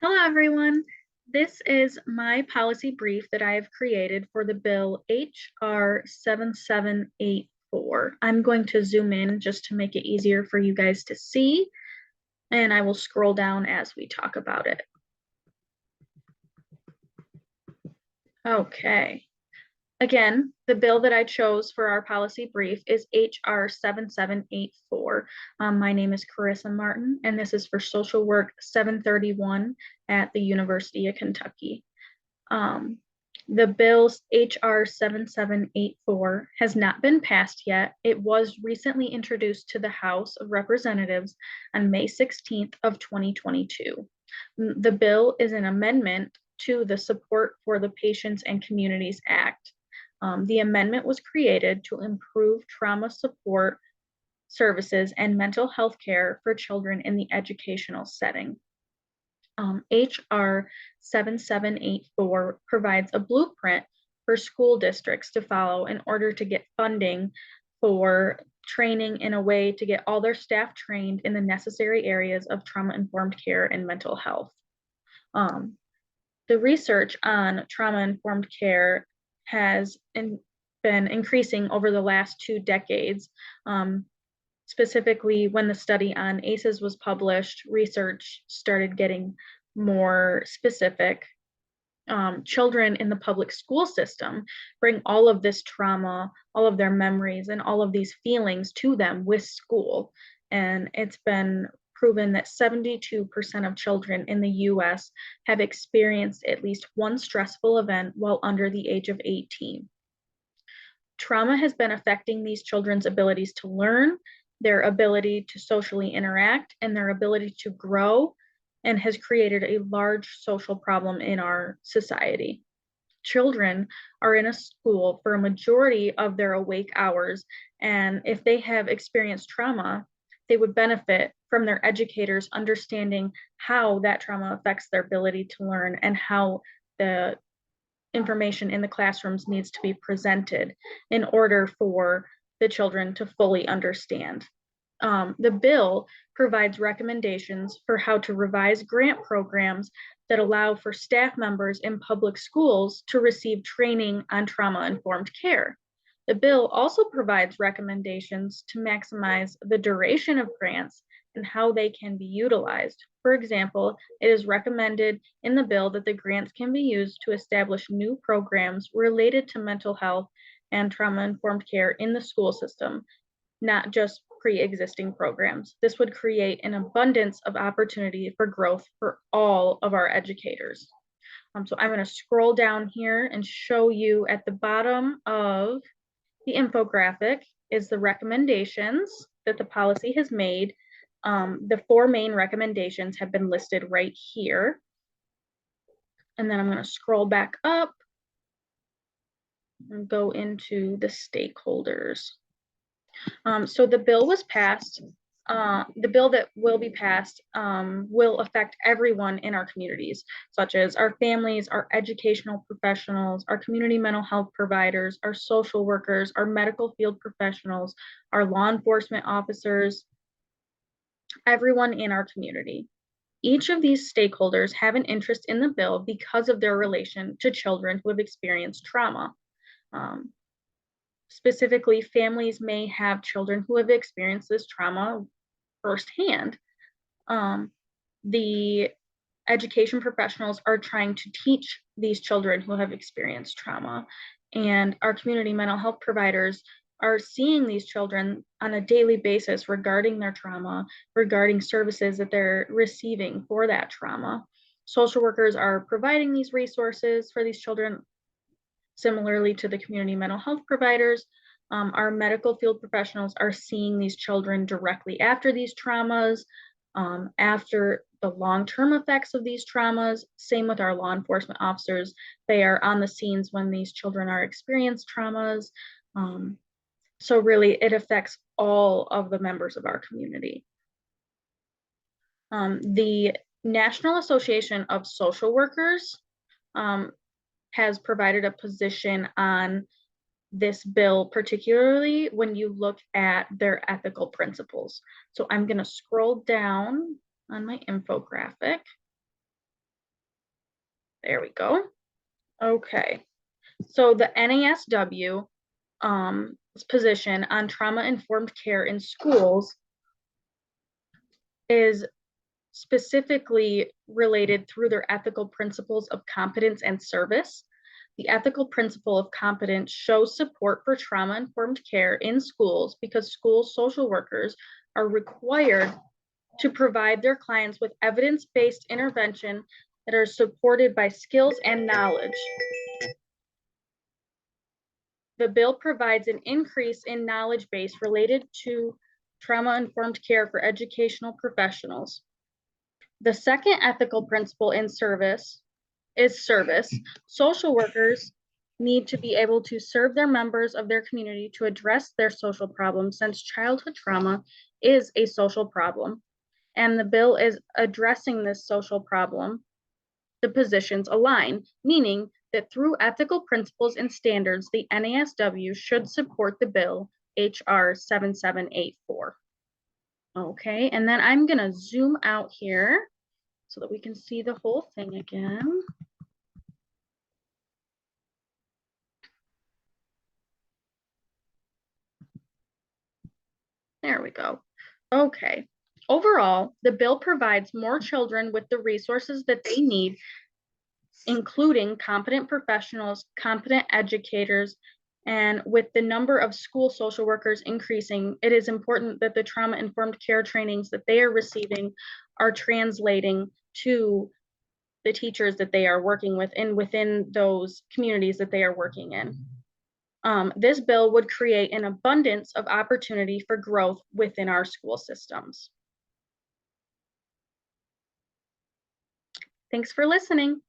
Hello, everyone. This is my policy brief that I have created for the bill HR 7784. I'm going to zoom in just to make it easier for you guys to see, and I will scroll down as we talk about it. Okay. Again, the bill that I chose for our policy brief is HR 7784. My name is Carissa Martin, and this is for Social Work 731 at the University of Kentucky. Um, the bill's HR 7784 has not been passed yet. It was recently introduced to the House of Representatives on May 16th of 2022. The bill is an amendment to the Support for the Patients and Communities Act. The amendment was created to improve trauma support services and mental health care for children in the educational setting. HR 7784 provides a blueprint for school districts to follow in order to get funding for training in a way to get all their staff trained in the necessary areas of trauma-informed care and mental health. The research on trauma-informed care has been increasing over the last 2 decades. Specifically, when the study on ACEs was published, research started getting more specific. Children in the public school system bring all of this trauma, all of their memories, and all of these feelings to them with school. And it's been proven that 72% of children in the US have experienced at least one stressful event while under the age of 18. Trauma has been affecting these children's abilities to learn, their ability to socially interact, and their ability to grow, and has created a large social problem in our society. Children are in a school for a majority of their awake hours, and if they have experienced trauma, they would benefit from their educators understanding how that trauma affects their ability to learn and how the information in the classrooms needs to be presented in order for the children to fully understand. The bill provides recommendations for how to revise grant programs that allow for staff members in public schools to receive training on trauma-informed care. The bill also provides recommendations to maximize the duration of grants and how they can be utilized. For example, it is recommended in the bill that the grants can be used to establish new programs related to mental health and trauma-informed care in the school system, not just pre-existing programs. This would create an abundance of opportunity for growth for all of our educators. So I'm going to scroll down here and show you at the bottom of the infographic is the recommendations that the policy has made. The 4 main recommendations have been listed right here. And then I'm going to scroll back up and go into the stakeholders. So the bill was passed. The bill that will be passed will affect everyone in our communities, such as our families, our educational professionals, our community mental health providers, our social workers, our medical field professionals, our law enforcement officers, everyone in our community. Each of these stakeholders have an interest in the bill because of their relation to children who have experienced trauma. Um, Specifically, families may have children who have experienced this trauma firsthand. The education professionals are trying to teach these children who have experienced trauma, and our community mental health providers are seeing these children on a daily basis regarding their trauma, regarding services that they're receiving for that trauma. Social workers are providing these resources for these children similarly to the community mental health providers. Our medical field professionals are seeing these children directly after these traumas, after the long-term effects of these traumas. Same with our law enforcement officers. They are on the scenes when these children are experienced traumas. So really, it affects all of the members of our community. The National Association of Social Workers has provided a position on this bill, particularly when you look at their ethical principles. So I'm going to scroll down on my infographic. There we go. Okay. So the NASW position on trauma-informed care in schools is specifically related through their ethical principles of competence and service. The ethical principle of competence shows support for trauma-informed care in schools because school social workers are required to provide their clients with evidence-based intervention that are supported by skills and knowledge. The bill provides an increase in knowledge base related to trauma-informed care for educational professionals. The second ethical principle in service is service. Social workers need to be able to serve their members of their community to address their social problems since childhood trauma is a social problem. And the bill is addressing this social problem. The positions align, meaning that through ethical principles and standards, the NASW should support the bill HR 7784. Okay, and then I'm gonna zoom out here so that we can see the whole thing again. There we go. Okay. Overall, the bill provides more children with the resources that they need, including competent professionals, competent educators, and with the number of school social workers increasing, it is important that the trauma-informed care trainings that they are receiving are translating to the teachers that they are working with and within those communities that they are working in. This bill would create an abundance of opportunity for growth within our school systems. Thanks for listening.